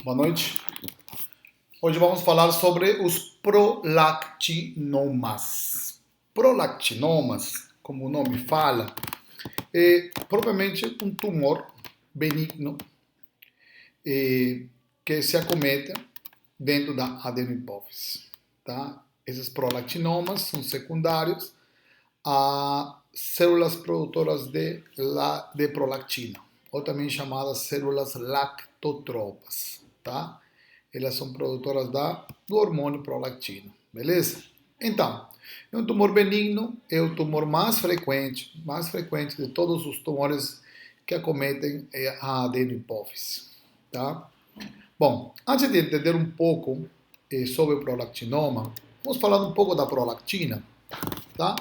Boa noite. Hoje vamos falar sobre os prolactinomas. Prolactinomas, como o nome fala, é propriamente um tumor benigno que se acomete dentro da adenohipófise. Tá? Esses prolactinomas são secundários a células produtoras de prolactina, ou também chamadas células lactotropas. Tá? Elas são produtoras do hormônio prolactina, beleza? Então, é um tumor benigno, é o tumor mais frequente de todos os tumores que acometem a adenohipófise, tá? Bom, antes de entender um pouco sobre o prolactinoma, vamos falar um pouco da prolactina, tá?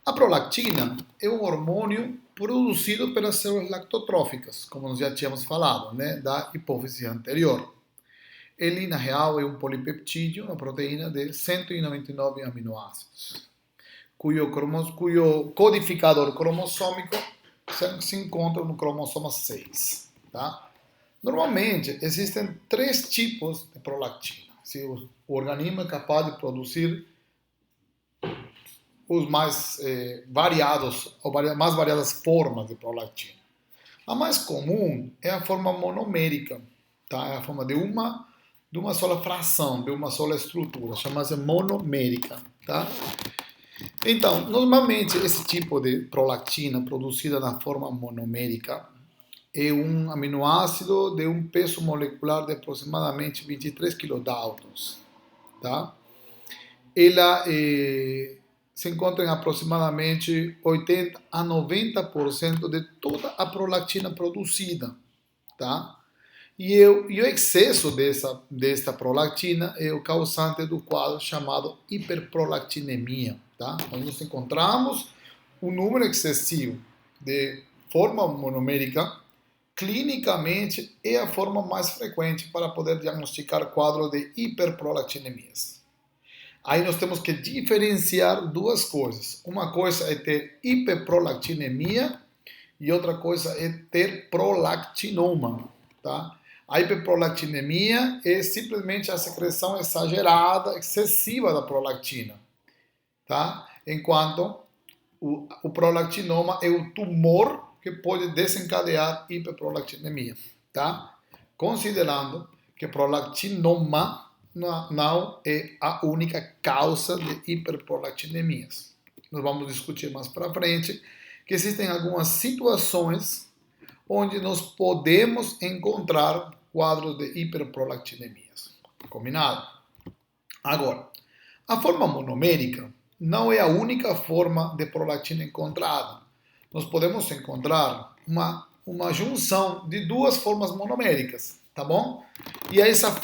A prolactina é um hormônio produzido pelas células lactotróficas, como nós já tínhamos falado, né, da hipófise anterior. Ele, na real, é um polipeptídeo, uma proteína de 199 aminoácidos, cujo codificador cromossômico se encontra no cromossoma 6. Tá? Normalmente, existem 3 tipos de prolactina. Se o organismo é capaz de produzir os mais variados, ou mais variadas formas de prolactina. A mais comum é a forma monomérica, tá? É a forma de uma sola fração, de uma sola estrutura, chama-se monomérica, tá? Então, normalmente esse tipo de prolactina produzida na forma monomérica é um aminoácido de um peso molecular de aproximadamente 23 kilodaltons, tá? Ela se encontra em aproximadamente 80 a 90% de toda a prolactina produzida, tá? E o excesso desta prolactina é o causante do quadro chamado hiperprolactinemia. Tá? Quando nós encontramos um número excessivo de forma monomérica, clinicamente é a forma mais frequente para poder diagnosticar quadros de hiperprolactinemias. Aí nós temos que diferenciar duas coisas. Uma coisa é ter hiperprolactinemia e outra coisa é ter prolactinoma. Tá? A hiperprolactinemia é simplesmente a secreção exagerada, excessiva da prolactina, tá? Enquanto o prolactinoma é o tumor que pode desencadear hiperprolactinemia, tá? Considerando que prolactinoma não é a única causa de hiperprolactinemias. Nós vamos discutir mais para frente que existem algumas situações onde nós podemos encontrar quadros de hiperprolactinemias. Combinado? Agora, a forma monomérica não é a única forma de prolactina encontrada. Nós podemos encontrar uma junção de duas formas monoméricas, tá bom? E essa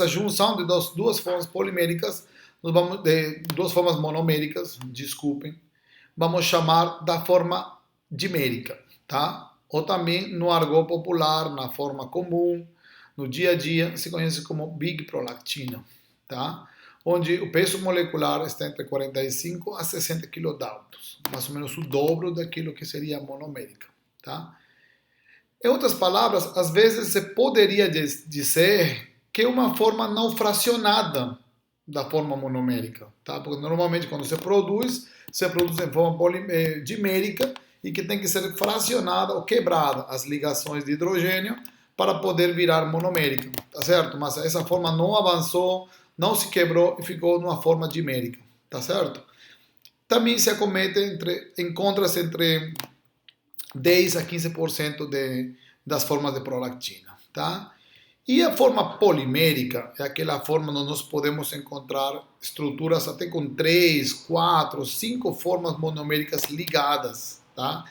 junção de duas formas poliméricas, de duas formas monoméricas, desculpem, vamos chamar da forma dimérica, tá? Ou também no argot popular, na forma comum, no dia a dia, se conhece como Big Prolactina, tá? Onde o peso molecular está entre 45 a 60 kilodaltons, mais ou menos o dobro daquilo que seria a monomérica, tá? Em outras palavras, às vezes você poderia dizer que é uma forma não fracionada da forma monomérica, tá? Porque normalmente quando você produz em forma dimérica e que tem que ser fracionada ou quebrada as ligações de hidrogênio para poder virar monomérica, tá certo? Mas essa forma não avançou, não se quebrou e ficou numa forma dimérica, tá certo? Também se acomete encontra-se entre 10 a 15% das formas de prolactina, tá? E a forma polimérica é aquela forma onde nós podemos encontrar estruturas até com 3, 4, 5 formas monoméricas ligadas, tá?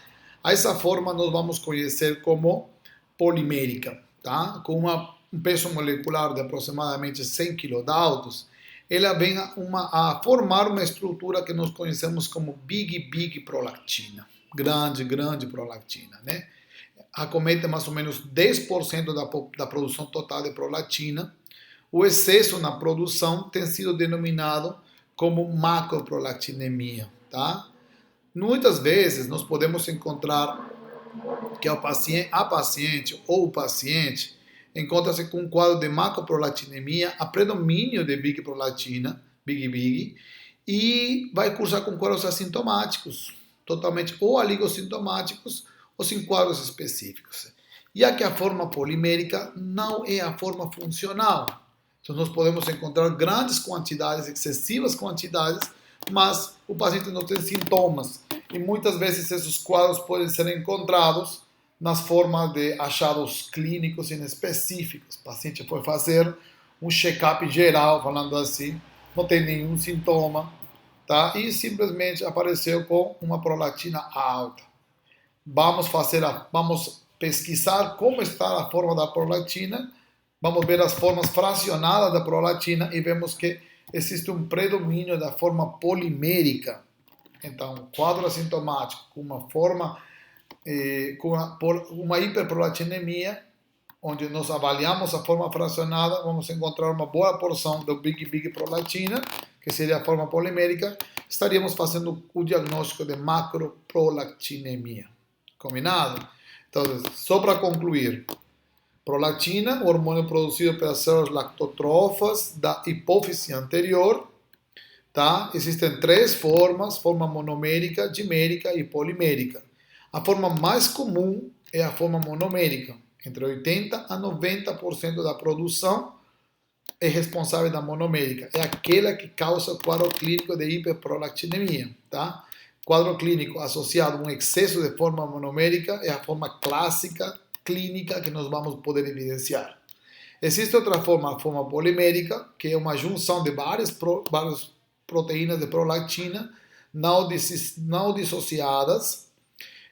A essa forma nós vamos conhecer como polimérica, tá? Com um peso molecular de aproximadamente 100 kilodaltons, ela vem a formar uma estrutura que nós conhecemos como Big Prolactina, grande prolactina, né? Acomete mais ou menos 10% da produção total de prolactina. O excesso na produção tem sido denominado como macroprolactinemia, tá? Muitas vezes nós podemos encontrar que a paciente ou o paciente encontra-se com um quadro de macroprolactinemia, a predomínio de Big prolactina, Big, e vai cursar com quadros assintomáticos, totalmente ou oligossintomáticos ou sem quadros específicos. E aqui a forma polimérica não é a forma funcional. Então nós podemos encontrar grandes quantidades, excessivas quantidades, mas o paciente não tem sintomas. E muitas vezes esses quadros podem ser encontrados nas formas de achados clínicos inespecíficos. O paciente foi fazer um check-up geral, falando assim, não tem nenhum sintoma, tá? E simplesmente apareceu com uma prolactina alta. Vamos pesquisar como está a forma da prolactina, vamos ver as formas fracionadas da prolactina e vemos que existe um predomínio da forma polimérica. Então, quadro assintomático com uma forma, com uma hiperprolactinemia, onde nós avaliamos a forma fracionada, vamos encontrar uma boa porção do Big prolactina, que seria a forma polimérica, estaríamos fazendo o diagnóstico de macroprolactinemia. Combinado? Então, só para concluir, prolactina, o hormônio produzido pelas células lactotrofas da hipófise anterior, tá? Existem três formas, forma monomérica, dimérica e polimérica. A forma mais comum é a forma monomérica. Entre 80% a 90% da produção é responsável da monomérica. É aquela que causa o quadro clínico de hiperprolactinemia, tá? Quadro clínico associado a um excesso de forma monomérica é a forma clássica clínica que nós vamos poder evidenciar. Existe outra forma, a forma polimérica, que é uma junção de várias proteínas de prolactina não dissociadas,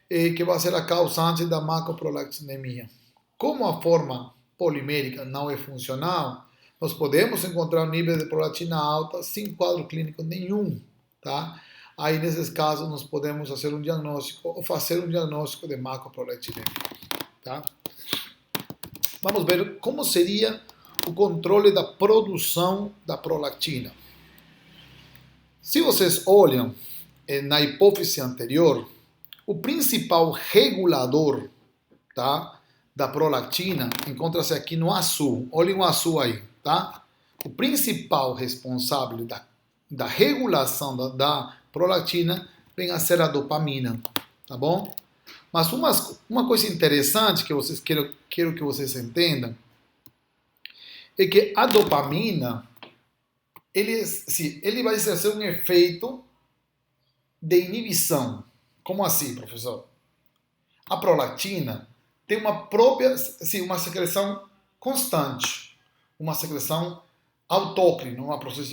que vai ser a causante da macroprolactinemia. Como a forma polimérica não é funcional, nós podemos encontrar um nível de prolactina alta sem quadro clínico nenhum, tá? Aí, nesses casos, nós podemos fazer um diagnóstico ou fazer um diagnóstico de macroprolactinemia, tá? Vamos ver como seria o controle da produção da prolactina. Se vocês olham na hipófise anterior, o principal regulador, tá, da prolactina encontra-se aqui no azul. Olhem o azul aí, tá? O principal responsável da regulação da prolactina vem a ser a dopamina, tá bom? Mas uma coisa interessante que quero que vocês entendam é que a dopamina ele vai exercer um efeito de inibição. Como assim, professor? A prolactina tem uma secreção constante, uma secreção autócrina,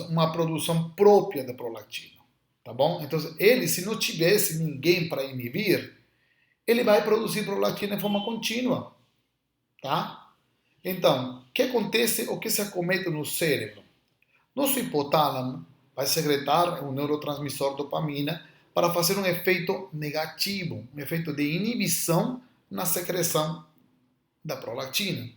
uma produção própria da prolactina, tá bom? Então, se não tivesse ninguém para inibir, ele vai produzir prolactina de forma contínua, tá? Então, o que acontece, o que se acomete no cérebro? Nosso hipotálamo vai secretar o neurotransmissor dopamina para fazer um efeito negativo, um efeito de inibição na secreção da prolactina.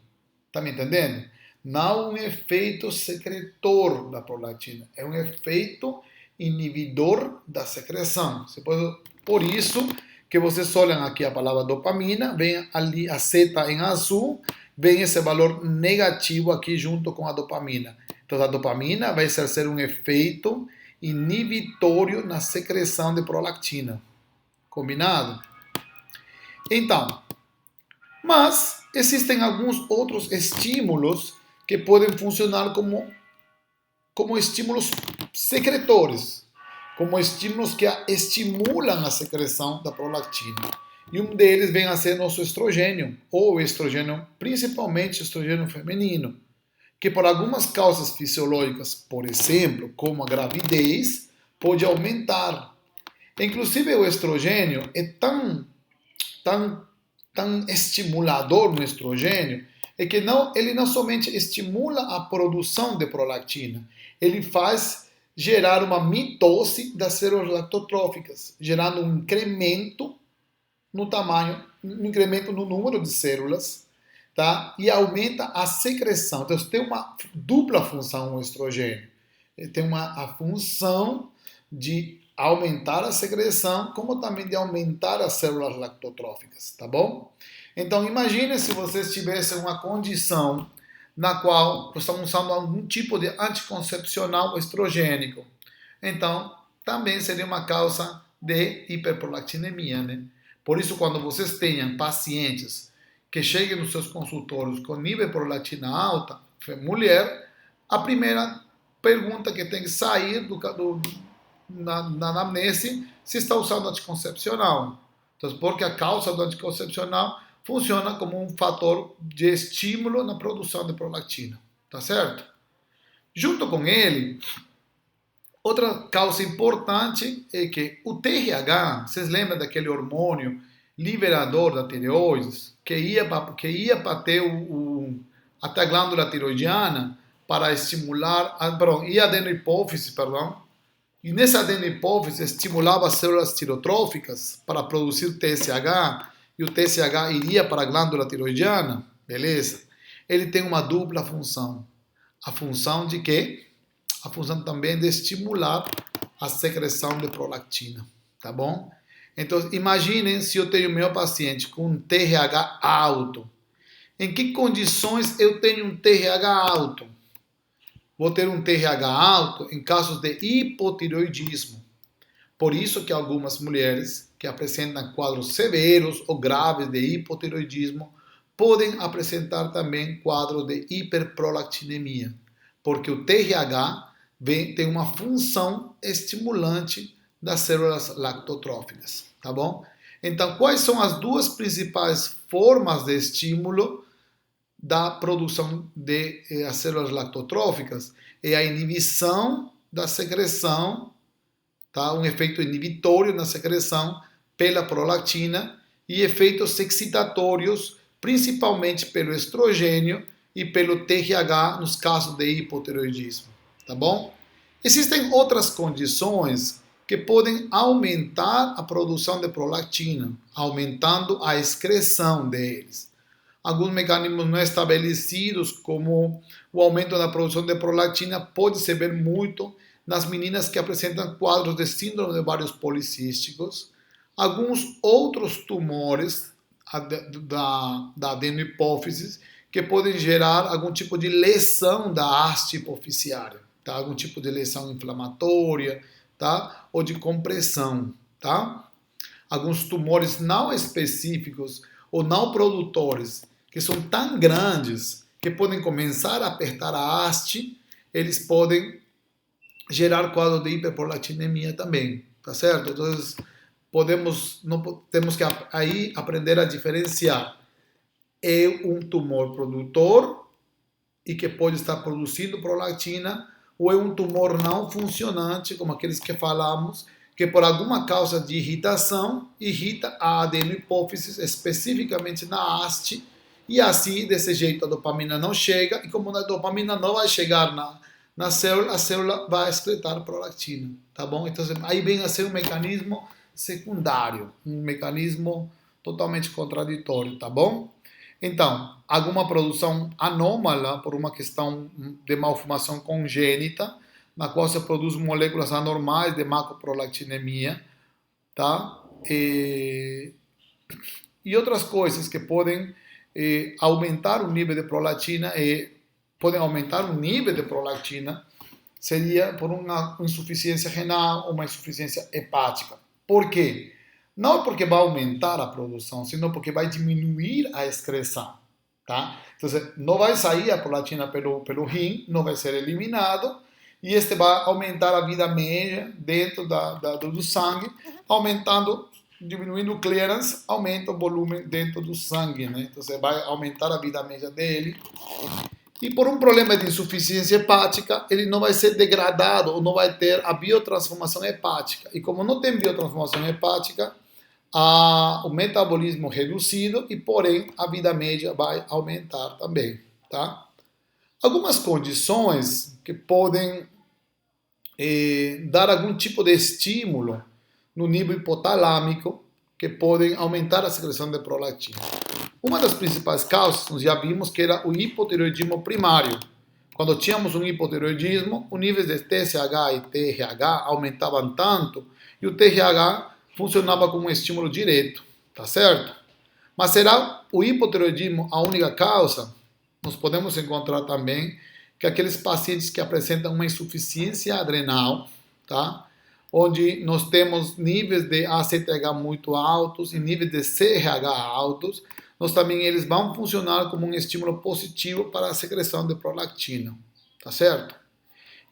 Está me entendendo? Não um efeito secretor da prolactina, é um efeito inibidor da secreção. Por isso que vocês olham aqui a palavra dopamina, vem ali a seta em azul, vem esse valor negativo aqui junto com a dopamina. Então a dopamina vai exercer um efeito inibitório na secreção de prolactina. Combinado? Então, mas existem alguns outros estímulos que podem funcionar como estímulos secretores, como estímulos que estimulam a secreção da prolactina. E um deles vem a ser nosso estrogênio, ou estrogênio, principalmente estrogênio feminino, que por algumas causas fisiológicas, por exemplo, como a gravidez, pode aumentar. Inclusive o estrogênio é tão estimulador no estrogênio, é que ele não somente estimula a produção de prolactina, ele faz gerar uma mitose das células lactotróficas, gerando um incremento no tamanho, um incremento no número de células, tá? E aumenta a secreção. Então, tem uma dupla função o estrogênio. Ele tem a função de aumentar a secreção, como também de aumentar as células lactotróficas, tá bom? Então, imagine se vocês tivessem uma condição na qual estão usando algum tipo de anticoncepcional estrogênico. Então, também seria uma causa de hiperprolactinemia, né? Por isso, quando vocês tenham pacientes que cheguem nos seus consultórios com nível de prolactina alta, mulher, a primeira pergunta que tem que sair na anamnese se está usando anticoncepcional. Então, porque a causa do anticoncepcional funciona como um fator de estímulo na produção de prolactina, tá certo? Junto com ele, outra causa importante é que o TRH, vocês lembram daquele hormônio liberador da tireoide, que ia para ter até a glândula tiroidiana para estimular, ia dentro da hipófise, e nessa adenohipófise estimulava as células tirotróficas para produzir TSH, e o TSH iria para a glândula tiroidiana, beleza? Ele tem uma dupla função. A função de quê? A função também de estimular a secreção de prolactina, tá bom? Então, imaginem se eu tenho meu paciente com um TRH alto. Em que condições eu tenho um TRH alto? Vou ter um TRH alto em casos de hipotireoidismo. Por isso que algumas mulheres que apresentam quadros severos ou graves de hipotireoidismo podem apresentar também quadros de hiperprolactinemia, porque o TRH tem uma função estimulante das células lactotróficas, tá bom? Então, quais são as duas principais formas de estímulo da produção de células lactotróficas? É a inibição da secreção, tá? Um efeito inibitório na secreção pela prolactina e efeitos excitatórios, principalmente pelo estrogênio e pelo TRH nos casos de hipotireoidismo, tá bom? Existem outras condições que podem aumentar a produção de prolactina, aumentando a excreção deles. Alguns mecanismos não estabelecidos, como o aumento da produção de prolactina, pode se ver muito nas meninas que apresentam quadros de síndrome de ovários policísticos. Alguns outros tumores da adenohipófise que podem gerar algum tipo de lesão da haste hipofisiária, tá? Algum tipo de lesão inflamatória, tá? Ou de compressão, tá? Alguns tumores não específicos ou não produtores que são tão grandes que podem começar a apertar a haste, eles podem gerar quadro de hiperprolactinemia também, tá certo? Então, temos que aí aprender a diferenciar. É um tumor produtor e que pode estar produzindo prolactina, ou é um tumor não funcionante, como aqueles que falamos, que por alguma causa de irritação, irrita a adenohipófise, especificamente na haste, e assim, desse jeito, a dopamina não chega, e como a dopamina não vai chegar na célula, a célula vai excretar prolactina, tá bom? Então, aí vem a ser um mecanismo secundário, um mecanismo totalmente contraditório, tá bom? Então, alguma produção anômala por uma questão de malformação congênita, na qual se produz moléculas anormais de macroprolactinemia, tá? E outras coisas que podem aumentar o nível de prolactina podem aumentar o nível de prolactina, seria por uma insuficiência renal ou uma insuficiência hepática. Por quê? Não porque vai aumentar a produção, senão porque vai diminuir a excreção, tá? Então, não vai sair a prolactina pelo rim, não vai ser eliminado, e este vai aumentar a vida média dentro do sangue, diminuindo o clearance, aumenta o volume dentro do sangue, né? Então, você vai aumentar a vida média dele. E por um problema de insuficiência hepática, ele não vai ser degradado, ou não vai ter a biotransformação hepática. E como não tem biotransformação hepática, o metabolismo reduzido e, porém, a vida média vai aumentar também, tá? Algumas condições que podem dar algum tipo de estímulo no nível hipotalâmico que podem aumentar a secreção de prolactina. Uma das principais causas, nós já vimos que era o hipotireoidismo primário. Quando tínhamos um hipotireoidismo, os níveis de TSH e TRH aumentavam tanto e o TRH funcionava como um estímulo direto, tá certo? Mas será o hipotireoidismo a única causa? Nós podemos encontrar também que aqueles pacientes que apresentam uma insuficiência adrenal, tá? Onde nós temos níveis de ACTH muito altos e níveis de CRH altos, nós também eles vão funcionar como um estímulo positivo para a secreção de prolactina, tá certo?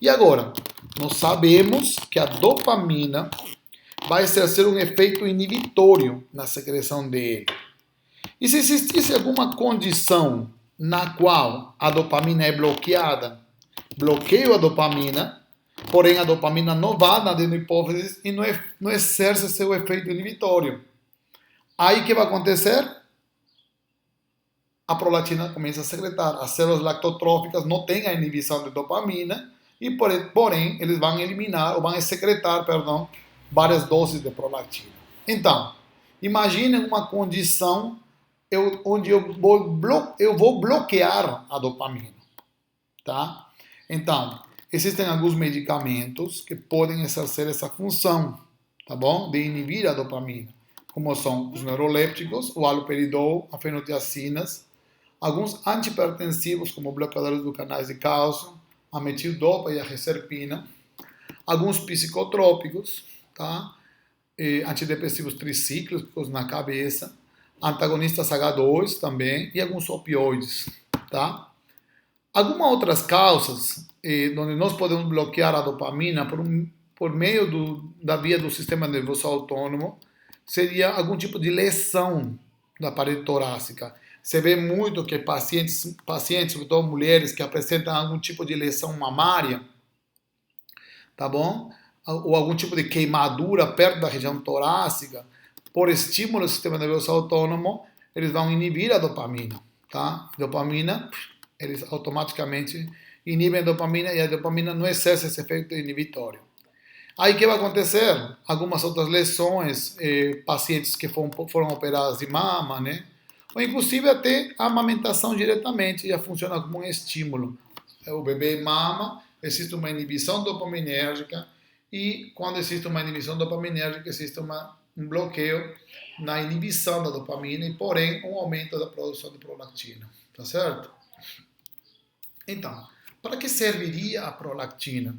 E agora, nós sabemos que a dopamina vai exercer um efeito inibitório na secreção dele. E se existisse alguma condição na qual a dopamina é bloqueada, bloqueio a dopamina, porém a dopamina não vai na adenohipófise e não exerce seu efeito inibitório. Aí o que vai acontecer? A prolactina começa a secretar. As células lactotróficas não têm a inibição de dopamina e, porém, eles vão eliminar, ou vão secretar, perdão, várias doses de prolactina. Então, imagine uma condição onde eu vou bloquear a dopamina, tá? Então, existem alguns medicamentos que podem exercer essa função, tá bom? De inibir a dopamina, como são os neurolépticos, o haloperidol, a fenotiacinas, alguns antihipertensivos, como bloqueadores dos canais de cálcio, a metildopa e a reserpina, alguns psicotrópicos, tá? Antidepressivos tricíclicos na cabeça, antagonistas H2 também e alguns opioides, tá? Algumas outras causas onde nós podemos bloquear a dopamina por meio da via do sistema nervoso autônomo seria algum tipo de lesão da parede torácica. Você vê muito que pacientes, sobretudo mulheres, que apresentam algum tipo de lesão mamária, tá bom? Ou algum tipo de queimadura perto da região torácica, por estímulo do sistema nervoso autônomo, eles vão inibir a dopamina, tá? Dopamina, eles automaticamente inibem a dopamina e a dopamina não exerce esse efeito inibitório. Aí o que vai acontecer? Algumas outras lesões, pacientes que foram operados de mama, né? Ou inclusive até a amamentação diretamente já funciona como um estímulo. O bebê mama, existe uma inibição dopaminérgica e quando existe uma inibição dopaminérgica existe um bloqueio na inibição da dopamina e porém um aumento da produção de prolactina, tá certo? Então, para que serviria a prolactina?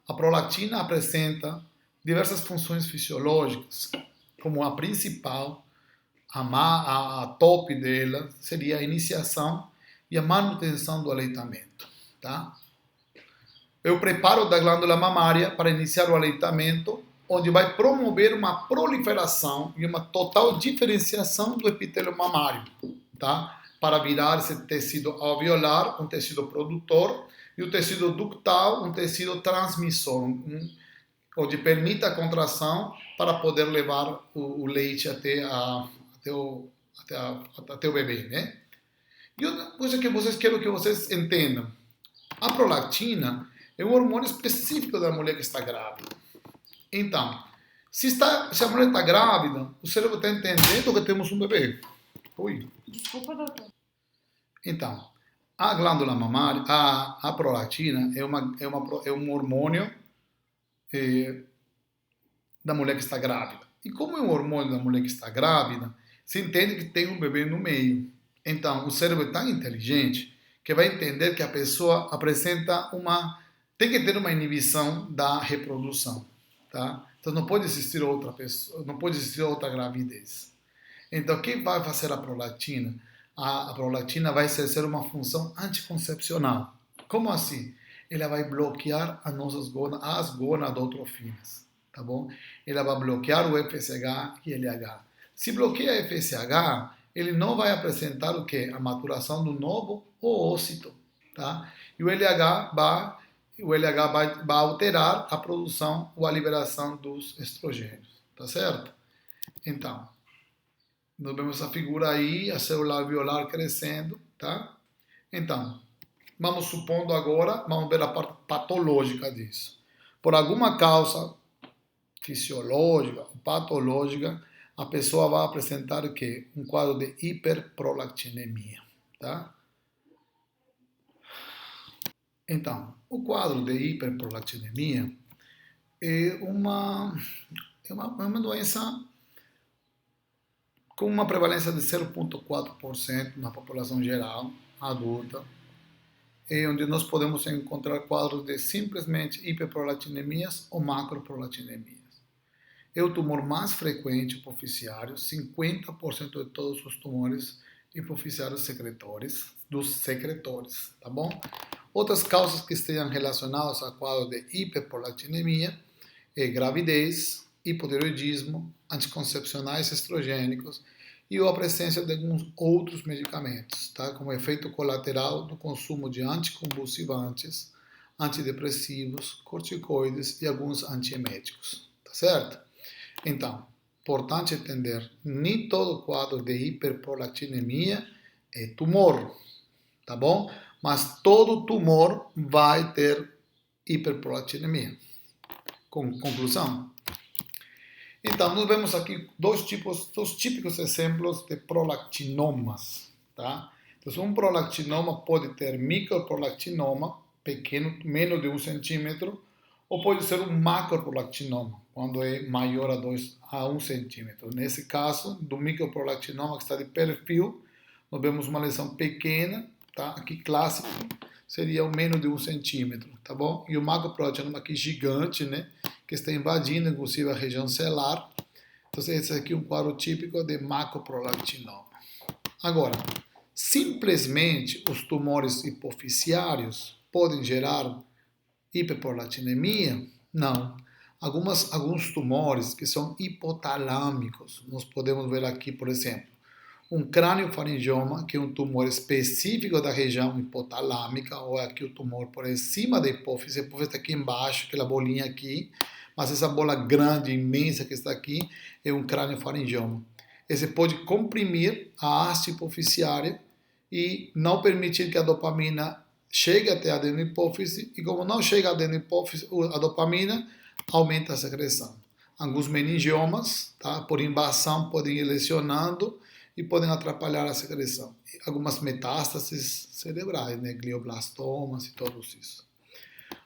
A prolactina apresenta diversas funções fisiológicas, como a principal, a top dela, seria a iniciação e a manutenção do aleitamento. Tá? Eu preparo da glândula mamária para iniciar o aleitamento, onde vai promover uma proliferação e uma total diferenciação do epitélio mamário, tá? Para virar esse tecido alveolar, um tecido produtor, e o tecido ductal, um tecido transmissor, onde permite a contração para poder levar o leite até o bebê, né? E outra coisa que quero que vocês entendam, a prolactina é um hormônio específico da mulher que está grávida. Então, se a mulher está grávida, o cérebro está entendendo que temos um bebê. Ui. Desculpa, doutor. Então, a glândula mamária, a prolactina é um hormônio da mulher que está grávida. E como é um hormônio da mulher que está grávida, se entende que tem um bebê no meio. Então, o cérebro é tão inteligente que vai entender que a pessoa tem que ter uma inibição da reprodução, tá? Então não pode existir outra pessoa, não pode existir outra gravidez. Então, o que vai fazer a prolactina? A prolactina vai exercer uma função anticoncepcional. Como assim? Ela vai bloquear as gonadotrofinas, tá bom? Ela vai bloquear o FSH e LH. Se bloqueia a FSH, ele não vai apresentar o quê? A maturação do novo oócito, tá? E o LH vai alterar a produção ou a liberação dos estrogênios, tá certo? Então, nós vemos essa figura aí, a célula alveolar crescendo, tá? Então, vamos supondo agora, vamos ver a parte patológica disso. Por alguma causa fisiológica, patológica, a pessoa vai apresentar o quê? Um quadro de hiperprolactinemia, tá? Então, o quadro de hiperprolactinemia é uma doença com uma prevalência de 0,4% na população geral adulta, onde nós podemos encontrar quadros de simplesmente hiperprolatinemias ou macroprolatinemias. É o tumor mais frequente hipoficiário, 50% de todos os tumores hipoficiários secretores, dos secretores, tá bom? Outras causas que estejam relacionadas ao quadro de hiperprolatinemia é gravidez, hipotireoidismo, anticoncepcionais estrogênicos e a presença de alguns outros medicamentos, tá? Como efeito colateral do consumo de anticonvulsivantes, antidepressivos, corticoides e alguns antieméticos, tá certo? Então, importante entender, nem todo quadro de hiperprolactinemia é tumor, tá bom? Mas todo tumor vai ter hiperprolactinemia. Conclusão? Então, nós vemos aqui dois típicos exemplos de prolactinomas, tá? Então, um prolactinoma pode ter microprolactinoma, pequeno, menos de 1 centímetro, ou pode ser um macroprolactinoma, quando é maior a 1 centímetro. Nesse caso, do microprolactinoma que está de perfil, nós vemos uma lesão pequena, tá? Aqui clássico seria o menos de 1 centímetro, tá bom? E o macroprolactinoma aqui gigante, né? Que está invadindo, inclusive, a região celular. Então, esse aqui é um quadro típico de macroprolactinoma. Agora, simplesmente os tumores hipoficiários podem gerar hiperprolactinemia? Não. Alguns tumores que são hipotalâmicos, nós podemos ver aqui, por exemplo, um crâniofaringioma, que é um tumor específico da região hipotalâmica, ou aqui o tumor por cima da hipófise, a hipófise está aqui embaixo, aquela bolinha aqui, mas essa bola grande, imensa que está aqui, é um crâniofaringioma. Esse pode comprimir a haste hipoficiária e não permitir que a dopamina chegue até a adenohipófise, e como não chega à adenohipófise, a dopamina aumenta a secreção. Alguns meningiomas, tá, por invasão, podem ir lesionando e podem atrapalhar a secreção. Algumas metástases cerebrais, né, glioblastomas e tudo isso.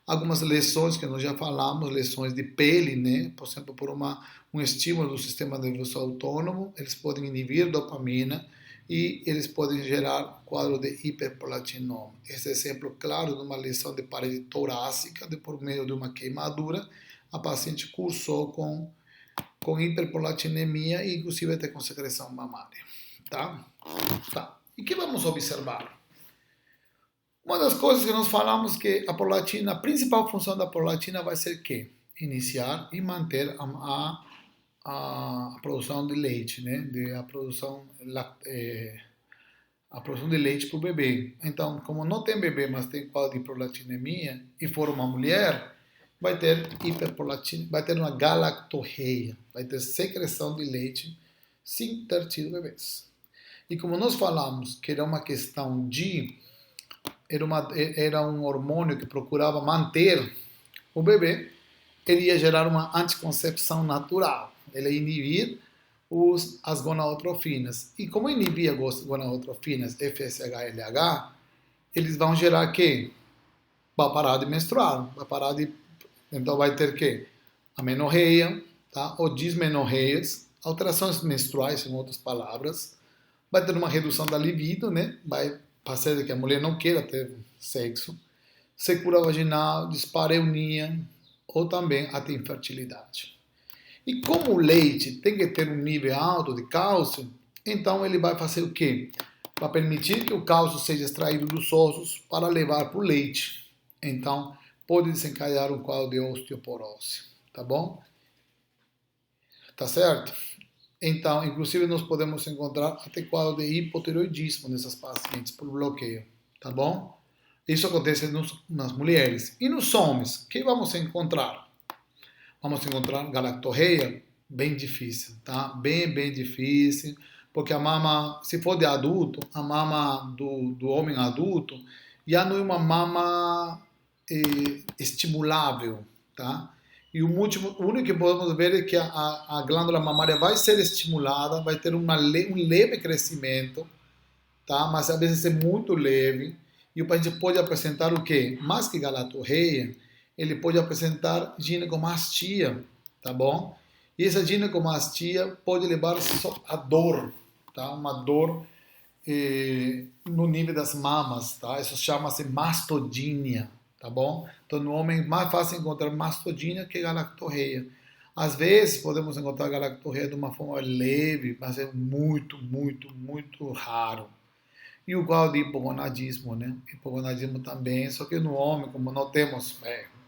Algumas lesões que nós já falamos, lesões de pele, né, por exemplo, por um estímulo do sistema nervoso autônomo, eles podem inibir dopamina e eles podem gerar quadro de hiperprolatinoma. Esse exemplo claro de uma lesão de parede torácica, por meio de uma queimadura, a paciente cursou com hiperprolatinemia e inclusive até com secreção mamária. Tá? E que vamos observar? Uma das coisas que nós falamos que a principal função da prolactina vai ser que iniciar e manter a produção de leite, né? A produção de leite para o bebê. Então, como não tem bebê, mas tem quadro de prolactinemia e for uma mulher, vai ter hiperprolactina, vai ter uma galactorreia, vai ter secreção de leite sem ter tido bebês. E como nós falamos que era uma questão de era um hormônio que procurava manter o bebê, ele ia gerar uma anticoncepção natural. Ele ia inibir as gonadotrofinas. E como inibir as gonadotrofinas, FSH e LH, eles vão gerar que? Vai parar de menstruar. Então vai ter que? Amenorreia, tá? Ou dismenorreias, alterações menstruais, em outras palavras. Vai ter uma redução da libido, né? Vai passar que a mulher não queira ter sexo. Secura vaginal, dispareunia, ou também até infertilidade. E como o leite tem que ter um nível alto de cálcio, então ele vai fazer o quê? Vai permitir que o cálcio seja extraído dos ossos para levar para o leite. Então, pode desencadear um quadro de osteoporose, tá bom? Tá certo? Então, inclusive, nós podemos encontrar até quadro de hipotireoidismo nessas pacientes por bloqueio, tá bom? Isso acontece nas mulheres. E nos homens, o que vamos encontrar? Vamos encontrar galactorreia, bem difícil, tá? Bem difícil, porque a mama, se for de adulto, a mama do homem adulto já não é uma mama estimulável, tá? E o único que podemos ver é que a glândula mamária vai ser estimulada, vai ter um leve crescimento, tá? Mas às vezes é muito leve. E o paciente pode apresentar o quê? Mais que galactorreia, ele pode apresentar ginecomastia, tá bom? E essa ginecomastia pode levar só a dor, tá? Uma dor no nível das mamas, tá? Isso chama-se mastodínia, tá bom? Então, no homem é mais fácil encontrar mastodínia que galactorreia. Às vezes, podemos encontrar galactorreia de uma forma leve, mas é muito, muito, muito raro. E o quadro de hipogonadismo, né? Hipogonadismo também, só que no homem, como não temos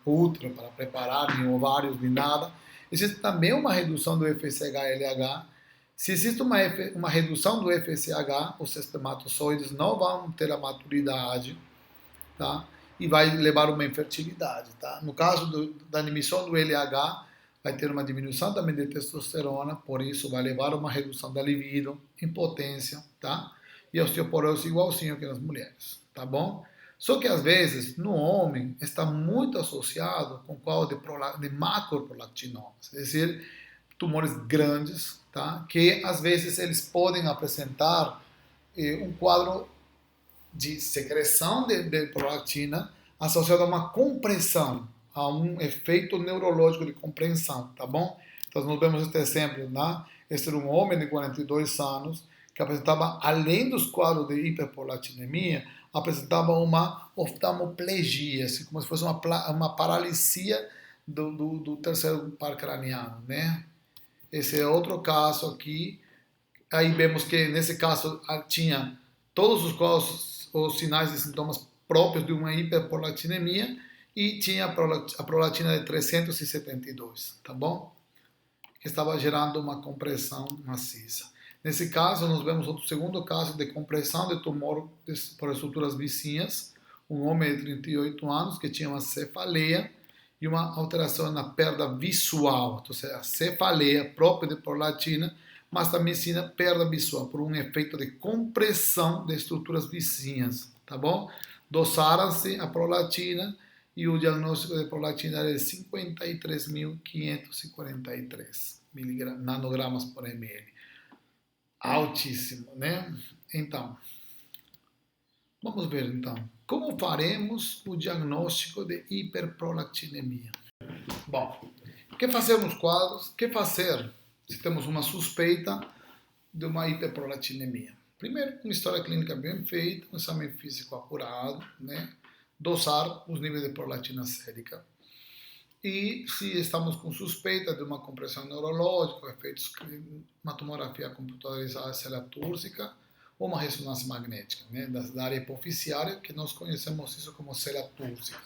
útero para preparar, nem ovários, nem nada, existe também uma redução do FSH-LH. Se existe uma redução do FSH, os espermatozoides não vão ter a maturidade, tá? E vai levar a uma infertilidade, tá? No caso da emissão do LH, vai ter uma diminuição também de testosterona, por isso vai levar a uma redução da libido, impotência, tá? E osteoporose igualzinho que nas mulheres, tá bom? Só que às vezes no homem está muito associado com o quadro de macroprolactinose, é decir, tumores grandes, tá? Que às vezes eles podem apresentar um quadro de secreção de prolactina associado a uma compressão, a um efeito neurológico de compreensão, tá bom? Então nós vemos este exemplo, né? Este era um homem de 42 anos que apresentava, além dos quadros de hiperprolactinemia, apresentava uma oftalmoplegia, assim, como se fosse uma paralisia do terceiro par craniano, né? Esse é outro caso aqui. Aí vemos que nesse caso tinha todos os sinais e sintomas próprios de uma hiperprolactinemia e tinha a prolactina de 372, tá bom? Que estava gerando uma compressão maciça. Nesse caso, nós vemos outro segundo caso de compressão de tumor por estruturas vizinhas, um homem de 38 anos que tinha uma cefaleia e uma alteração na perda visual, ou seja, a cefaleia própria de prolactina, mas também sim a perda visual, por um efeito de compressão de estruturas vizinhas, tá bom? Dosaram-se a prolactina e o diagnóstico de prolactina era de 53.543 nanogramas por ml. Altíssimo, né? Então, vamos ver então, como faremos o diagnóstico de hiperprolactinemia? Bom, o que fazer nos quadros? O que fazer se temos uma suspeita de uma hiperprolactinemia? Primeiro, uma história clínica bem feita, um exame físico apurado, né? Dosar os níveis de prolactina sérica. E se estamos com suspeita de uma compressão neurológica, efeitos, uma tomografia computadorizada célula túrcica ou uma ressonância magnética, né, da área hipoficiária, que nós conhecemos isso como célula túrcica,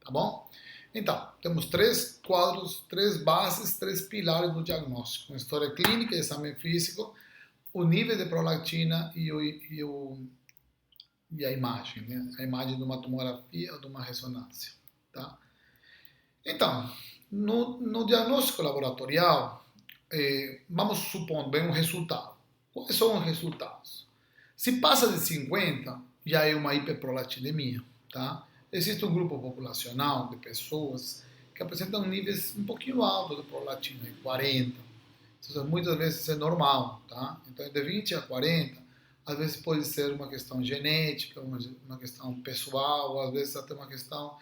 tá bom? Então, temos três quadros, três bases, três pilares do diagnóstico: uma história clínica, exame físico, o nível de prolactina e a imagem, né, a imagem de uma tomografia ou de uma ressonância, tá? Então, no diagnóstico laboratorial, vamos supondo bem um resultado. Quais são os resultados? Se passa de 50, já é uma hiperprolactinemia, tá? Existe um grupo populacional de pessoas que apresentam níveis um pouquinho altos de prolactina, 40. Então, muitas vezes isso é normal, tá? Então, de 20 a 40, às vezes pode ser uma questão genética, uma questão pessoal, ou às vezes até uma questão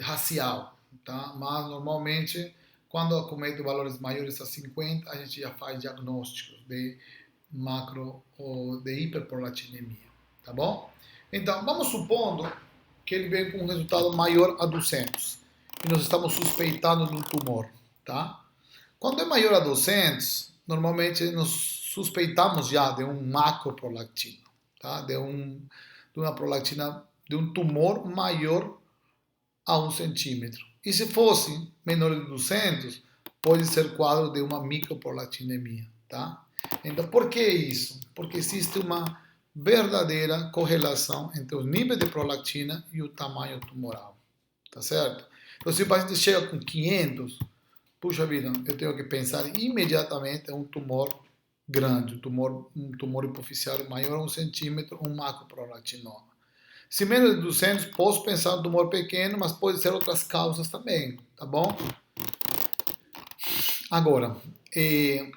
racial. Tá? Mas normalmente, quando acomete valores maiores a 50, a gente já faz diagnósticos de macro ou de hiperprolactinemia, tá bom? Então, vamos supondo que ele vem com um resultado maior a 200 e nós estamos suspeitando de um tumor, tá? Quando é maior a 200, normalmente nós suspeitamos já de um macroprolactina, tá? De uma prolactina, de um tumor maior a 1 centímetro. E se fosse menor de 200, pode ser quadro de uma microprolactinemia, tá? Então, por que isso? Porque existe uma verdadeira correlação entre o nível de prolactina e o tamanho tumoral, tá certo? Então, se o paciente chega com 500, puxa vida, eu tenho que pensar imediatamente em um tumor grande, um tumor hipoficiário maior a 1 centímetro, um macroprolactinoma. Se menos de 200, posso pensar em um tumor pequeno, mas pode ser outras causas também, tá bom? Agora,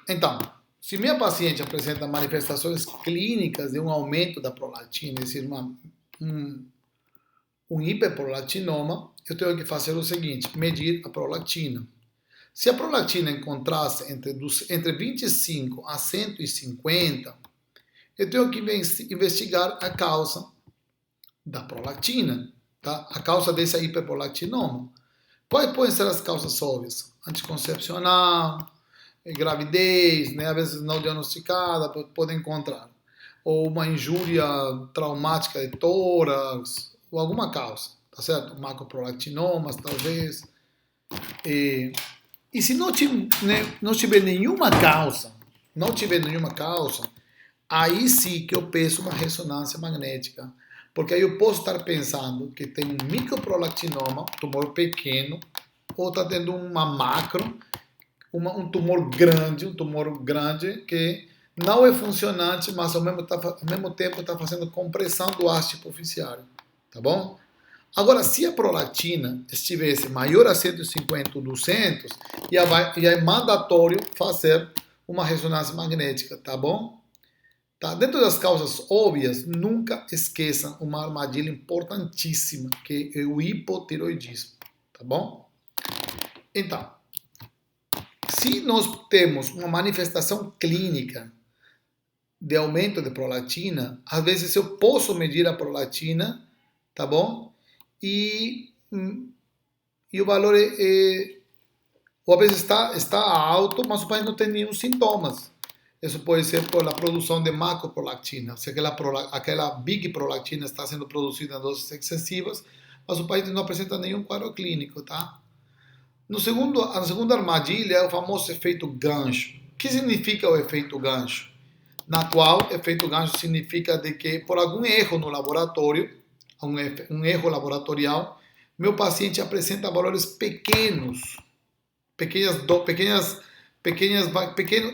então, se minha paciente apresenta manifestações clínicas de um aumento da prolactina, é decir, um hiperprolactinoma, eu tenho que fazer o seguinte: medir a prolactina. Se a prolactina encontrasse entre 25 a 150, eu tenho que investigar a causa da prolactina, tá? A causa desse hiperprolactinoma. Quais podem ser as causas óbvias? Anticoncepcional, gravidez, né? Às vezes não diagnosticada, pode encontrar. Ou uma injúria traumática de tórax, ou alguma causa, tá certo? Macroprolactinomas, talvez. E se não tiver nenhuma causa, aí sim que eu peço uma ressonância magnética. Porque aí eu posso estar pensando que tem um microprolactinoma, tumor pequeno, ou está tendo uma macro, um tumor grande que não é funcionante, mas ao mesmo tempo está fazendo compressão do ácido hipoficiário. Tá bom? Agora, se a prolactina estivesse maior a 150 ou 200, já é mandatório fazer uma ressonância magnética, tá bom? Tá? Dentro das causas óbvias, nunca esqueçam uma armadilha importantíssima, que é o hipotiroidismo, tá bom? Então, se nós temos uma manifestação clínica de aumento de prolactina, às vezes eu posso medir a prolactina, tá bom? E, e o valor ou às vezes está alto, mas o paciente não tem nenhum sintomas. Isso pode ser por a produção de macroprolactina, se aquela big prolactina está sendo produzida em doses excessivas, mas o paciente não apresenta nenhum quadro clínico, tá? A segunda armadilha é o famoso efeito gancho. O que significa o efeito gancho? Na qual, efeito gancho significa de que, por algum erro no laboratório, um erro laboratorial, meu paciente apresenta valores pequenos,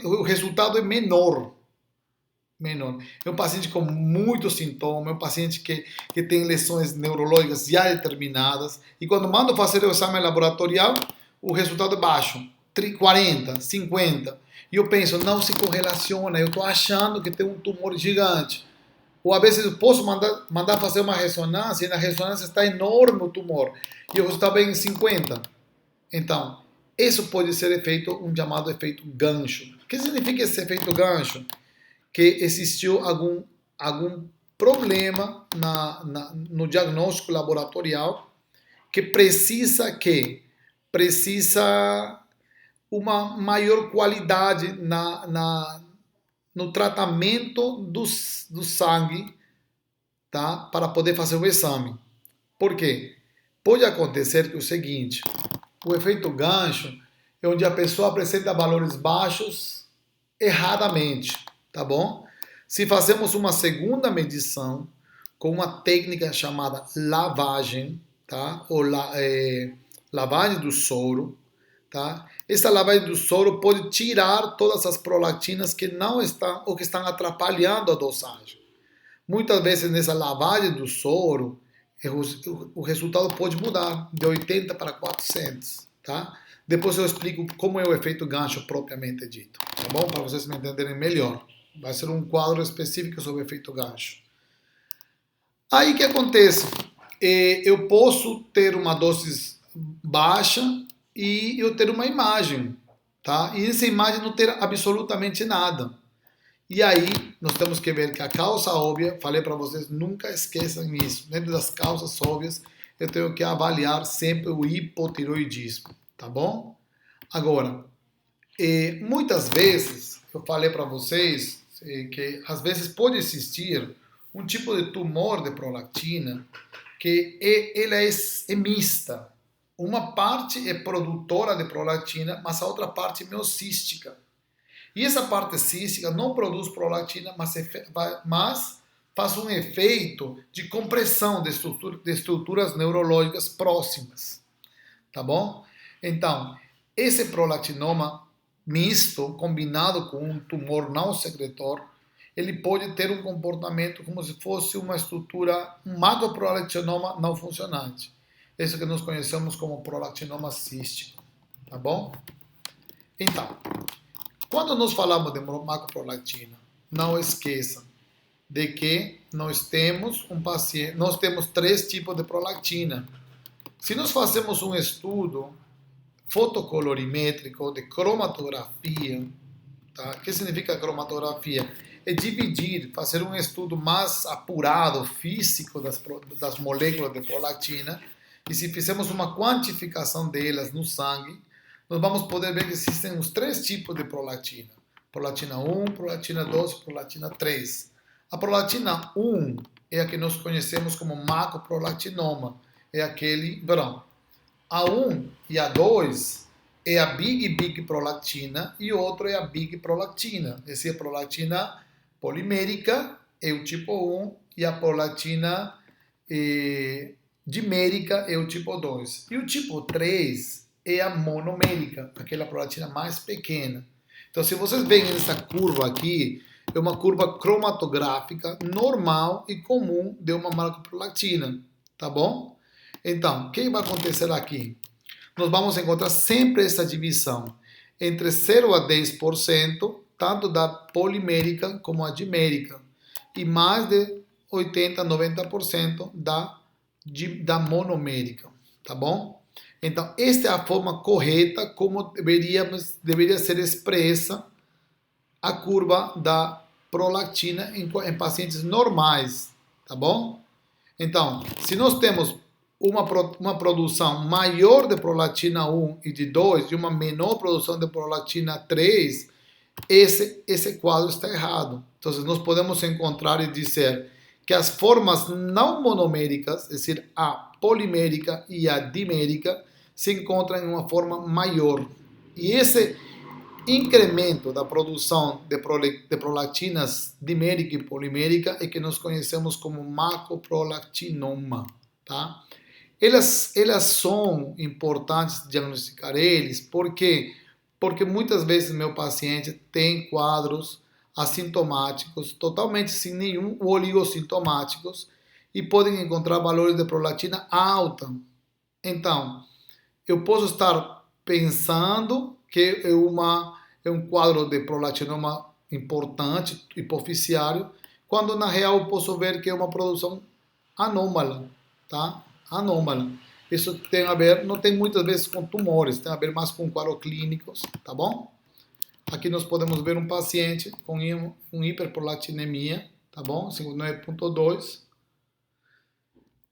o resultado é menor. É um paciente com muitos sintomas, é um paciente que tem lesões neurológicas já determinadas, e quando mando fazer o exame laboratorial, o resultado é baixo, 40, 50. E eu penso, não se correlaciona, eu estou achando que tem um tumor gigante. Ou às vezes eu posso mandar fazer uma ressonância, e na ressonância está enorme o tumor, e o resultado vem em 50. Então, isso pode ser um chamado efeito gancho. O que significa esse efeito gancho? Que existiu algum problema no diagnóstico laboratorial que precisa uma maior qualidade no tratamento do sangue, tá? Para poder fazer o exame. Por quê? Pode acontecer que o seguinte, o efeito gancho é onde a pessoa apresenta valores baixos erradamente, tá bom? Se fazemos uma segunda medição com uma técnica chamada lavagem, tá? Ou lavagem do soro, tá? Essa lavagem do soro pode tirar todas as prolactinas que não estão ou que estão atrapalhando a dosagem. Muitas vezes nessa lavagem do soro, o resultado pode mudar de 80 para 400, tá? Depois eu explico como é o efeito gancho propriamente dito, tá bom? Para vocês me entenderem melhor. Vai ser um quadro específico sobre o efeito gancho. Aí o que acontece? Eu posso ter uma dose baixa e eu ter uma imagem, tá? E essa imagem não ter absolutamente nada. E aí, nós temos que ver que a causa óbvia, falei para vocês, nunca esqueçam isso. Dentro das causas óbvias, eu tenho que avaliar sempre o hipotiroidismo, tá bom? Agora, muitas vezes, eu falei para vocês que às vezes pode existir um tipo de tumor de prolactina que ela é mista. Uma parte é produtora de prolactina, mas a outra parte é miocística. E essa parte cística não produz prolactina, mas faz um efeito de compressão de estruturas neurológicas próximas. Tá bom? Então, esse prolactinoma misto, combinado com um tumor não secretor, ele pode ter um comportamento como se fosse uma estrutura, um macroprolactinoma não funcionante. Isso que nós conhecemos como prolactinoma cístico. Tá bom? Então, quando nós falamos de macroprolactina, não esqueçam de que nós temos três tipos de prolactina. Se nós fazemos um estudo fotocolorimétrico de cromatografia, tá? O que significa cromatografia? é dividir, fazer um estudo mais apurado, físico das moléculas de prolactina, e se fizermos uma quantificação delas no sangue, nós vamos poder ver que existem os três tipos de prolactina. Prolactina 1, prolactina 2 e prolactina 3. A prolactina 1 é a que nós conhecemos como macroprolactinoma. É aquele, perdão, a 1 e a 2 é a big prolactina e o outro é a big prolactina. Essa é a prolactina polimérica, é o tipo 1, e a prolactina dimérica é o tipo 2. E o tipo 3 é a monomérica, aquela prolactina mais pequena. Então, se vocês veem essa curva aqui, é uma curva cromatográfica normal e comum de uma macroprolactina, tá bom? Então, o que vai acontecer aqui? Nós vamos encontrar sempre essa divisão entre 0 a 10%, tanto da polimérica como a dimérica, e mais de 80 a 90% da monomérica, tá bom? Então, esta é a forma correta como deveria ser expressa a curva da prolactina em pacientes normais, tá bom? Então, se nós temos uma produção maior de prolactina 1 e de 2 e uma menor produção de prolactina 3, esse quadro está errado. Então, nós podemos encontrar e dizer que as formas não monoméricas, é decir, a polimérica e a dimérica, se encontram em uma forma maior. E esse incremento da produção de prolactinas dimérica e polimérica é que nós conhecemos como macroprolactinoma, tá? Elas são importantes diagnosticar eles porque muitas vezes meu paciente tem quadros assintomáticos, totalmente sem nenhum, ou oligossintomáticos, e podem encontrar valores de prolactina alta. Então, eu posso estar pensando que é um quadro de prolactinoma importante, hipoficiário, quando na real eu posso ver que é uma produção anômala, tá? Anômala. Isso tem a ver, não tem muitas vezes com tumores, tem a ver mais com quadros clínicos, tá bom? Aqui nós podemos ver um paciente com hiperprolactinemia, tá bom? 59,2.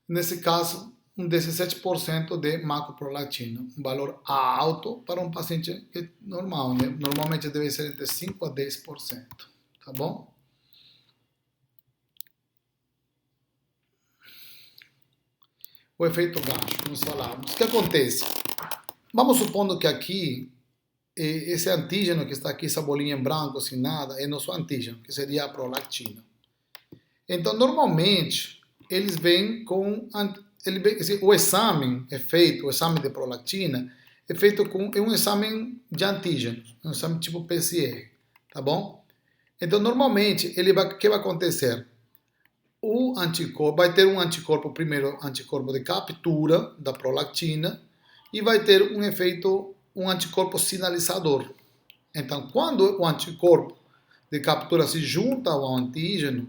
Nesse caso, um 17% de macroprolactina, um valor alto para um paciente normal, né? Normalmente deve ser de 5 a 10%, tá bom? O efeito gancho, como falávamos. O que acontece? Vamos supondo que aqui, esse antígeno que está aqui, essa bolinha em branco, sem nada, é nosso antígeno, que seria a prolactina. Então, normalmente, eles vêm com... o exame é feito, o exame de prolactina, é feito com um exame de antígenos, um exame tipo PCR, tá bom? Então, normalmente, o que vai acontecer? O anticorpo vai ter um anticorpo, primeiro anticorpo de captura da prolactina, e vai ter um efeito, um anticorpo sinalizador. Então, quando o anticorpo de captura se junta ao antígeno,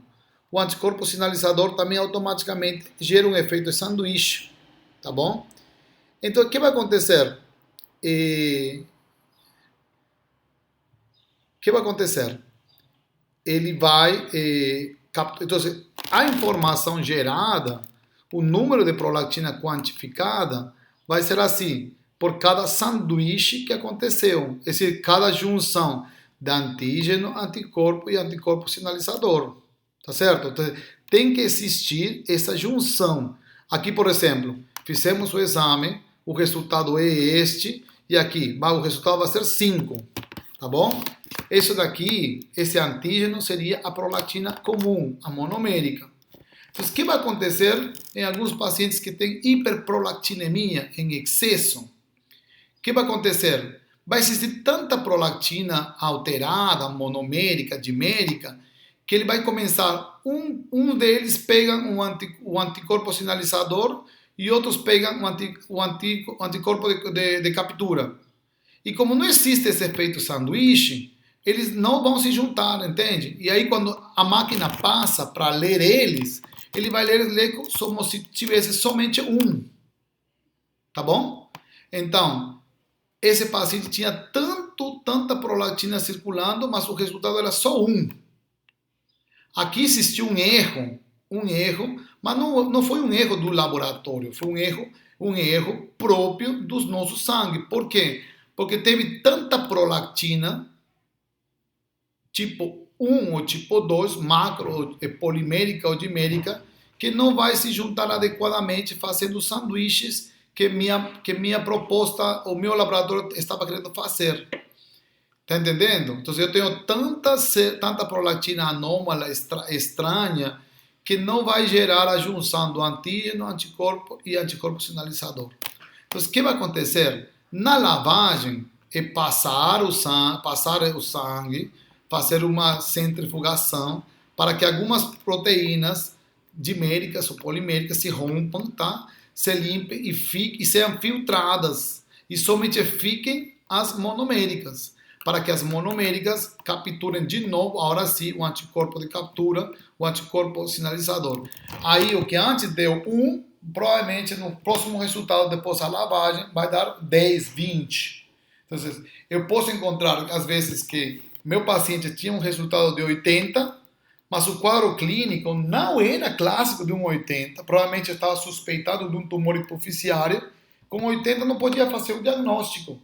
o anticorpo sinalizador também automaticamente gera um efeito de sanduíche, tá bom? Então, o que vai acontecer? O que vai acontecer? Ele vai... então, a informação gerada, o número de prolactina quantificada, vai ser assim, por cada sanduíche que aconteceu. É decir, cada junção de antígeno, anticorpo e anticorpo sinalizador. Tá certo? Então, tem que existir essa junção. Aqui, por exemplo, fizemos o exame, o resultado é este, e aqui o resultado vai ser 5. Tá bom? Isso daqui, esse antígeno seria a prolactina comum, a monomérica. Então, o que vai acontecer em alguns pacientes que têm hiperprolactinemia em excesso? O que vai acontecer? Vai existir tanta prolactina alterada, monomérica, dimérica, que ele vai começar, um deles pega o anticorpo sinalizador e outros pegam o anticorpo de captura. E como não existe esse efeito sanduíche, eles não vão se juntar, entende? E aí quando a máquina passa para ler eles, ele vai ler como se tivesse somente um. Tá bom? Então, esse paciente tinha tanta prolactina circulando, mas o resultado era só um. Aqui existiu um erro, mas não foi um erro do laboratório, foi um erro próprio dos nossos sangue. Por quê? Porque teve tanta prolactina, tipo 1 ou tipo 2, macro, polimérica ou dimérica, que não vai se juntar adequadamente fazendo sanduíches que minha proposta, o meu laboratório estava querendo fazer. Tá entendendo? Então, eu tenho tanta prolactina anômala, estranha, que não vai gerar a junção do antígeno, anticorpo e anticorpo sinalizador. Então, o que vai acontecer? Na lavagem, é passar o sangue, fazer uma centrifugação para que algumas proteínas diméricas ou poliméricas se rompam, tá? Se limpem e sejam filtradas. E somente fiquem as monoméricas, para que as monoméricas capturem de novo, agora sim, o anticorpo de captura, o anticorpo sinalizador. Aí, o que antes deu 1, provavelmente no próximo resultado, depois da lavagem, vai dar 10, 20. Então, eu posso encontrar, às vezes, que meu paciente tinha um resultado de 80, mas o quadro clínico não era clássico de um 80, provavelmente estava suspeitado de um tumor hipoficiário, com 80 não podia fazer o diagnóstico.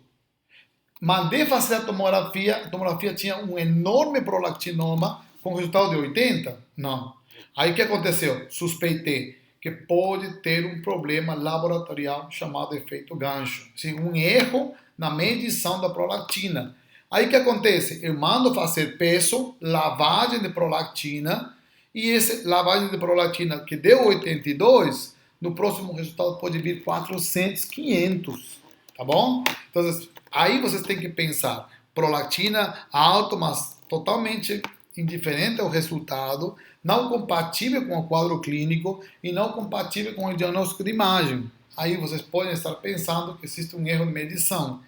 Mandei fazer a tomografia tinha um enorme prolactinoma com resultado de 80? Não. Aí o que aconteceu? Suspeitei que pode ter um problema laboratorial chamado efeito gancho. Assim, um erro na medição da prolactina. Aí o que acontece? Eu mando fazer peso, lavagem de prolactina, e essa lavagem de prolactina que deu 82, no próximo resultado pode vir 400, 500. Tá bom? Então, aí vocês têm que pensar, prolactina alto, mas totalmente indiferente ao resultado, não compatível com o quadro clínico e não compatível com o diagnóstico de imagem. Aí vocês podem estar pensando que existe um erro de medição,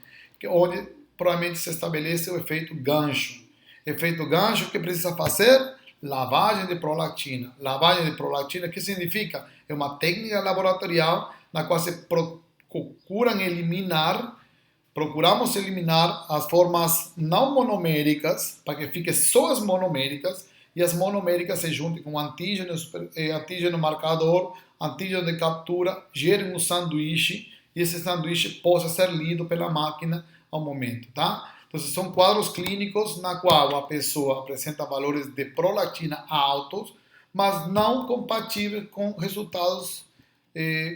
onde provavelmente se estabelece o efeito gancho. Efeito gancho que precisa fazer? Lavagem de prolactina. Lavagem de prolactina, que significa? É uma técnica laboratorial na qual se procuramos eliminar as formas não monoméricas, para que fiquem só as monoméricas, e as monoméricas se juntem com antígeno marcador, antígeno de captura, gerem um sanduíche, e esse sanduíche possa ser lido pela máquina ao momento, tá? Então, são quadros clínicos na qual a pessoa apresenta valores de prolactina altos, mas não compatíveis com resultados,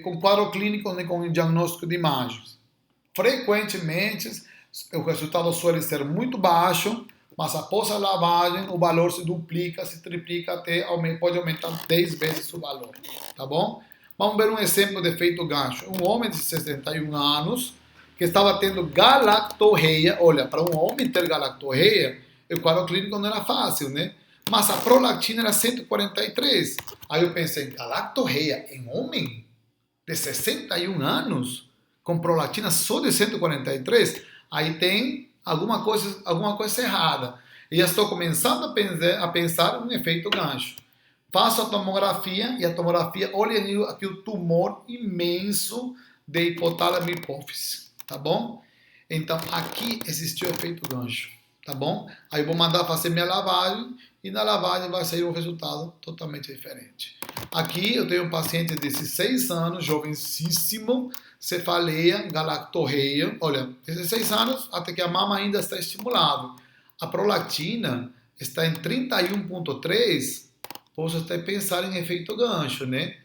com quadro clínico nem com diagnóstico de imagens. Frequentemente, o resultado suele ser muito baixo, mas após a lavagem, o valor se duplica, se triplica, pode aumentar 10 vezes o valor, tá bom? Vamos ver um exemplo de efeito gancho. Um homem de 61 anos que estava tendo galactorreia. Olha, para um homem ter galactorreia, o quadro clínico não era fácil, né? Mas a prolactina era 143. Aí eu pensei, galactorreia em homem de 61 anos, com prolactina só de 143? Aí tem alguma coisa errada. E já estou começando a pensar em efeito gancho. Faço a tomografia e a tomografia, olha aqui o tumor imenso de hipotálamo e hipófise, tá bom? Então aqui existiu o efeito gancho, tá bom? Aí vou mandar fazer minha lavagem e na lavagem vai sair um resultado totalmente diferente. Aqui eu tenho um paciente de 16 anos, jovencíssimo, cefaleia, galactorreia, olha, 16 anos até que a mama ainda está estimulável. A prolactina está em 31,3, posso até pensar em efeito gancho, né?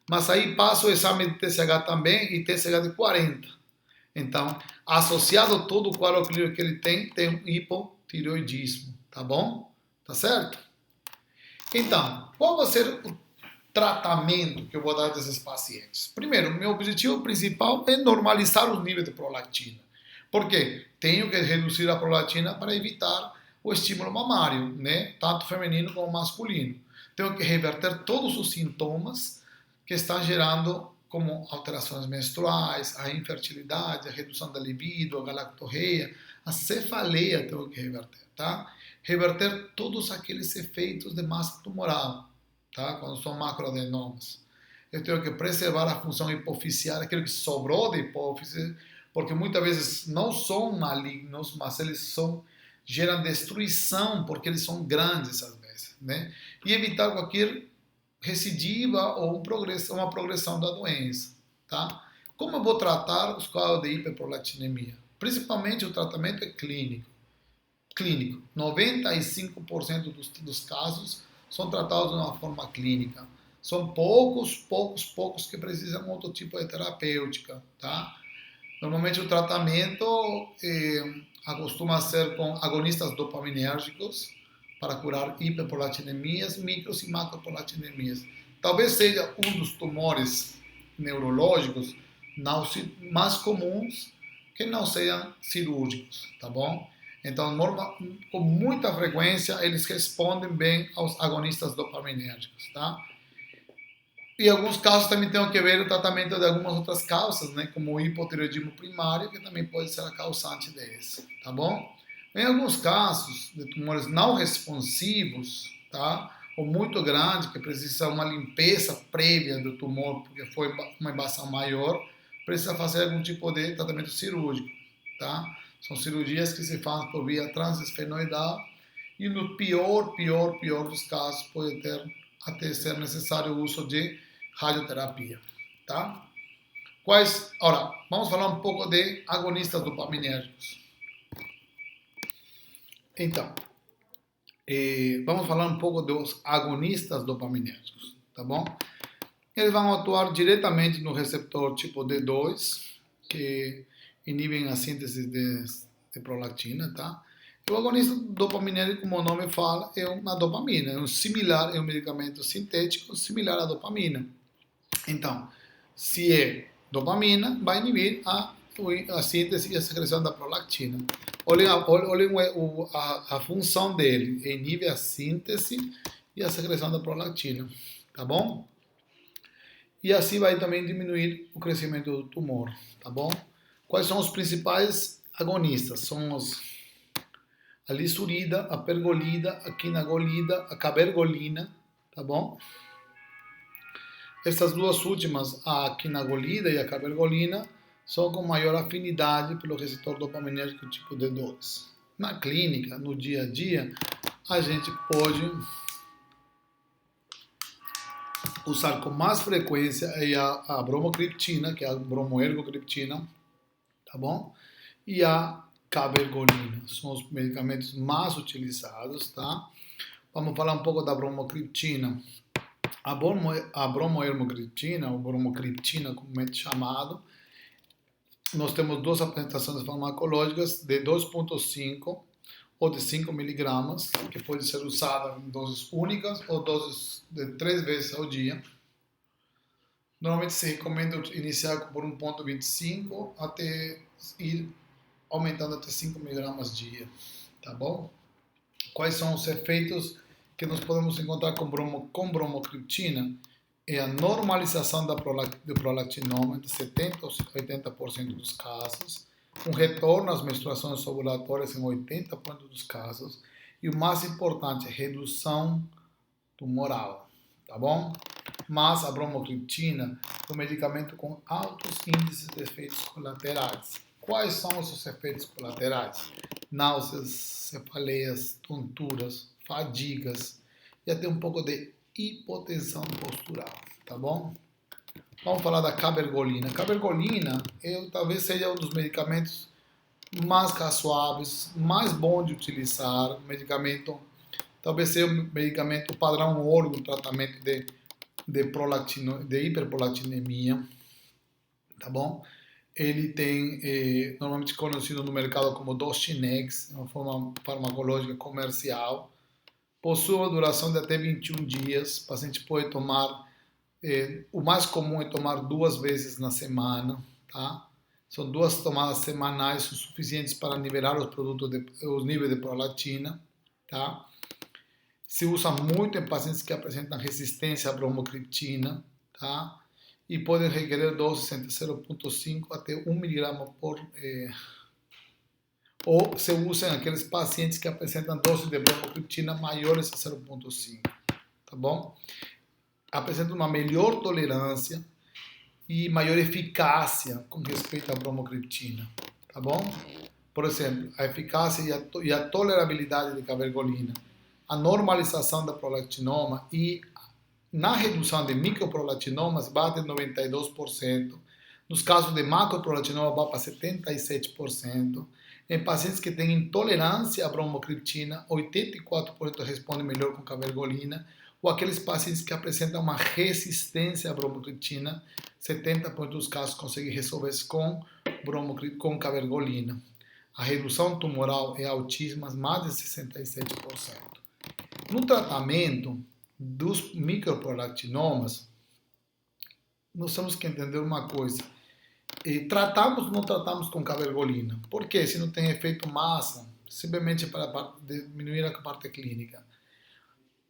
Mas aí passa o exame de TSH também e TSH de 40. Então, associado a todo o quadro clínico que ele tem um hipotireoidismo, tá bom? Tá certo? Então, qual vai ser o tratamento que eu vou dar desses pacientes? Primeiro, meu objetivo principal é normalizar os níveis de prolactina. Por quê? Tenho que reduzir a prolactina para evitar o estímulo mamário, né? Tanto feminino como masculino. Tenho que reverter todos os sintomas que estão gerando, como alterações menstruais, a infertilidade, a redução da libido, a galactorreia, a cefaleia tenho que reverter, tá? Reverter todos aqueles efeitos de massa tumoral, tá? Quando são macroadenomas. Eu tenho que preservar a função hipoficiária, aquilo que sobrou de hipófise, porque muitas vezes não são malignos, mas eles geram destruição, porque eles são grandes às vezes. vezes, né? E evitar qualquer recidiva ou uma progressão da doença, tá? Como eu vou tratar os quadros de hiperprolactinemia? Principalmente o tratamento é clínico. 95% dos casos são tratados de uma forma clínica. São poucos que precisam de outro tipo de terapêutica, tá? Normalmente o tratamento costuma ser com agonistas dopaminérgicos para curar hiperprolatinemias, micros e macroprolatinemias. Talvez seja um dos tumores neurológicos mais comuns que não sejam cirúrgicos, tá bom? Então, com muita frequência, eles respondem bem aos agonistas dopaminérgicos, tá? E alguns casos também têm que ver o tratamento de algumas outras causas, né? Como o hipotireoidismo primário, que também pode ser a causante desse, tá bom? Em alguns casos de tumores não responsivos, tá? Ou muito grandes, que precisa uma limpeza prévia do tumor, porque foi uma invasão maior, precisa fazer algum tipo de tratamento cirúrgico, tá? São cirurgias que se fazem por via transesfenoidal e no pior dos casos pode ter até ser necessário o uso de radioterapia, tá? Agora, vamos falar um pouco de agonistas dopaminérgicos. Então, vamos falar um pouco dos agonistas dopaminérgicos, tá bom? Eles vão atuar diretamente no receptor tipo D2, que inibem a síntese de prolactina, tá? E o agonista dopaminérgico, como o nome fala, é uma dopamina, é um medicamento sintético similar à dopamina. Então, se é dopamina, vai inibir a síntese e a secreção da prolactina. Olhem a função dele, inibe a síntese e a secreção da prolactina, tá bom? E assim vai também diminuir o crescimento do tumor, tá bom? Quais são os principais agonistas? São a lisurida, a pergolida, a quinagolida, a cabergolina, tá bom? Essas duas últimas, a quinagolida e a cabergolina, são com maior afinidade pelo receptor dopaminérgico tipo D2. Na clínica, no dia a dia, a gente pode usar com mais frequência a bromocriptina, que é a bromoergocriptina, tá bom? E a cabergolina, são os medicamentos mais utilizados, tá? Vamos falar um pouco da bromocriptina. A bromoergocriptina, ou bromocriptina, comumente chamado, nós temos duas apresentações farmacológicas de 2,5 ou de 5 miligramas, que pode ser usada em doses únicas ou doses de 3 vezes ao dia. Normalmente se recomenda iniciar por 1,25 até ir aumentando até 5 miligramas dia, tá bom? Quais são os efeitos que nós podemos encontrar com bromocriptina? É a normalização do prolactinoma entre 70% e 80% dos casos, um retorno às menstruações ovulatórias em 80% dos casos e o mais importante, redução tumoral, tá bom? Mas a bromocriptina é um medicamento com altos índices de efeitos colaterais. Quais são os efeitos colaterais? Náuseas, cefaleias, tonturas, fadigas e até um pouco de hipotensão postural, tá bom? Vamos falar da cabergolina. Cabergolina talvez seja um dos medicamentos mais razoáveis, mais bom de utilizar, medicamento, talvez seja um medicamento padrão ouro no tratamento de hiperprolactinemia, tá bom? Ele tem, normalmente conhecido no mercado como Dostinex, uma forma farmacológica comercial, possui uma duração de até 21 dias. O paciente pode tomar, o mais comum é tomar 2 vezes na semana, tá? São 2 tomadas semanais suficientes para nivelar os níveis de prolactina, tá? Se usa muito em pacientes que apresentam resistência à bromocriptina, tá? E podem requerer doses entre 0,5 até 1 miligrama ou se usa em aqueles pacientes que apresentam doses de bromocriptina maiores a 0,5, tá bom? Apresenta uma melhor tolerância e maior eficácia com respeito à bromocriptina, tá bom? Por exemplo, a eficácia e a tolerabilidade de cabergolina a normalização da prolactinoma e na redução de microprolactinomas bate 92%. Nos casos de macroprolactinoma vai para 77%. Em pacientes que têm intolerância à bromocriptina, 84% respondem melhor com cabergolina. Ou aqueles pacientes que apresentam uma resistência à bromocriptina, 70% dos casos conseguem resolver com cabergolina. A redução tumoral é altíssima, mais de 67%. No tratamento dos microprolactinomas, nós temos que entender uma coisa. Tratamos ou não tratamos com cabergolina? Por quê? Se não tem efeito massa, simplesmente para diminuir a parte clínica.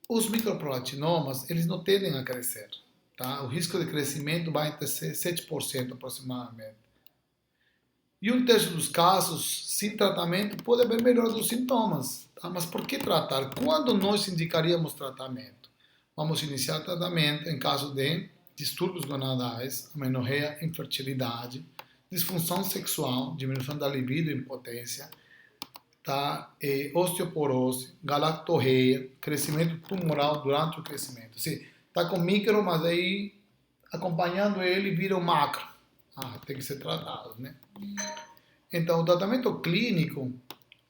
Os microprolactinomas, eles não tendem a crescer. Tá? O risco de crescimento vai entre 7% aproximadamente. E um terço dos casos, sem tratamento, pode haver melhora dos sintomas. Tá? Mas por que tratar? Quando nós indicaríamos tratamento? Vamos iniciar tratamento em caso de distúrbios gonadais, amenorreia, infertilidade, disfunção sexual, diminuição da libido e impotência, tá? Osteoporose, galactorreia, crescimento tumoral durante o crescimento. Está com micro, mas aí acompanhando ele vira o macro. Tem que ser tratado, né? Então, o tratamento clínico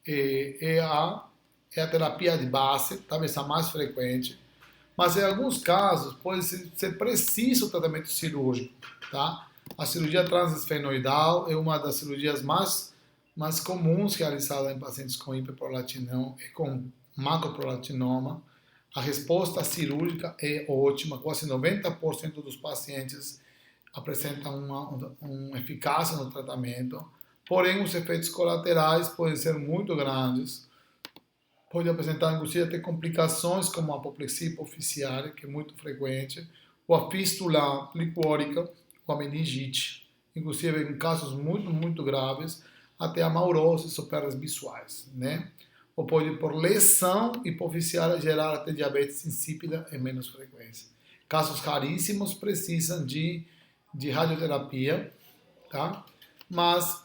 é a terapia de base, talvez a mais frequente, mas em alguns casos pode ser preciso tratamento cirúrgico, tá? A cirurgia transesfenoidal é uma das cirurgias mais comuns realizadas em pacientes com hiperprolactinoma e com macroprolactinoma. A resposta cirúrgica é ótima, quase 90% dos pacientes apresentam uma eficácia no tratamento, porém os efeitos colaterais podem ser muito grandes. Pode apresentar, inclusive, até complicações como a apoplexia hipoficiária, que é muito frequente, ou a fístula licórica, ou a meningite. Inclusive, em casos muito, muito graves, até a maurose ou perdas visuais, né? Ou pode, por lesão hipoficiária, gerar até diabetes insípida em menos frequência. Casos raríssimos precisam de radioterapia, tá? Mas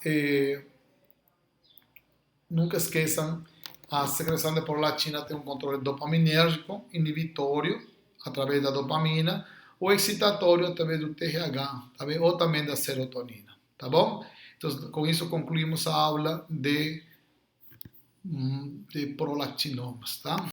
nunca esqueçam, a secreção de prolactina tem um controle dopaminérgico, inibitório, através da dopamina, ou excitatório através do TRH, tá bem? Ou também da serotonina, tá bom? Então, com isso concluímos a aula de prolactinomas, tá?